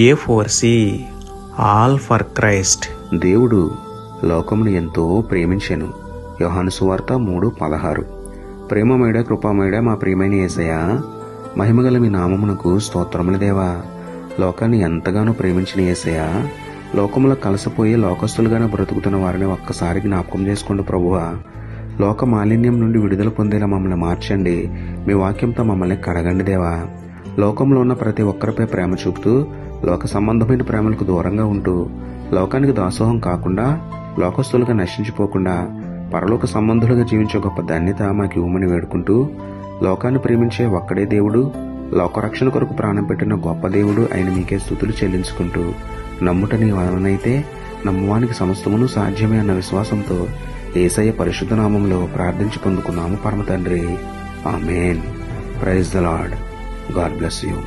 A4C all for Christ. దేవుడు లోకమును ఎంతో ప్రేమించెను. యోహాను సువార్త 3:16. ప్రేమమేడ కృపామేడ మా ప్రియమైన యేసయ్యా, మహిమగల మీ నామమునకు స్తోత్రములు దేవా. లోకాన్ని ఎంతగానో ప్రేమించిన యేసయ్యా, లోకములో కలసపోయి లోకస్తులుగానే బ్రతుకుతున్న వారిని ఒక్కసారి జ్ఞాపకం చేసుకోండి ప్రభువా. లోక మాలిన్యం నుండి విడుదల పొందేలా మమ్మల్ని మార్చండి. మీ వాక్యంతో మమ్మల్ని కడగండి దేవా. లోకంలో ఉన్న ప్రతి ఒక్కరిపై ప్రేమ చూపుతూ లోక సంబంధమైన ప్రేమలకు దూరంగా ఉంటూ లోకానికి దాసోహం కాకుండా లోకస్తులుగా నశించిపోకుండా పరలోక సంబంధులుగా జీవించే గొప్ప ధన్యత మాకు ఇవ్వమని వేడుకుంటూ, లోకాన్ని ప్రేమించే ఒక్కడే దేవుడు, లోకరక్షణ కొరకు ప్రాణం పెట్టిన గొప్ప దేవుడు అయిన మీకే స్తుతులు చెల్లించుకుంటూ, నమ్ముట నీ వలనైతే నమ్మువానికి సమస్తమును సాధ్యమే అన్న విశ్వాసంతో యేసయ్య పరిశుద్ధ నామంలో ప్రార్థించి పొందుకున్నాము పరమ తండ్రి. Amen. Praise the Lord. God bless you.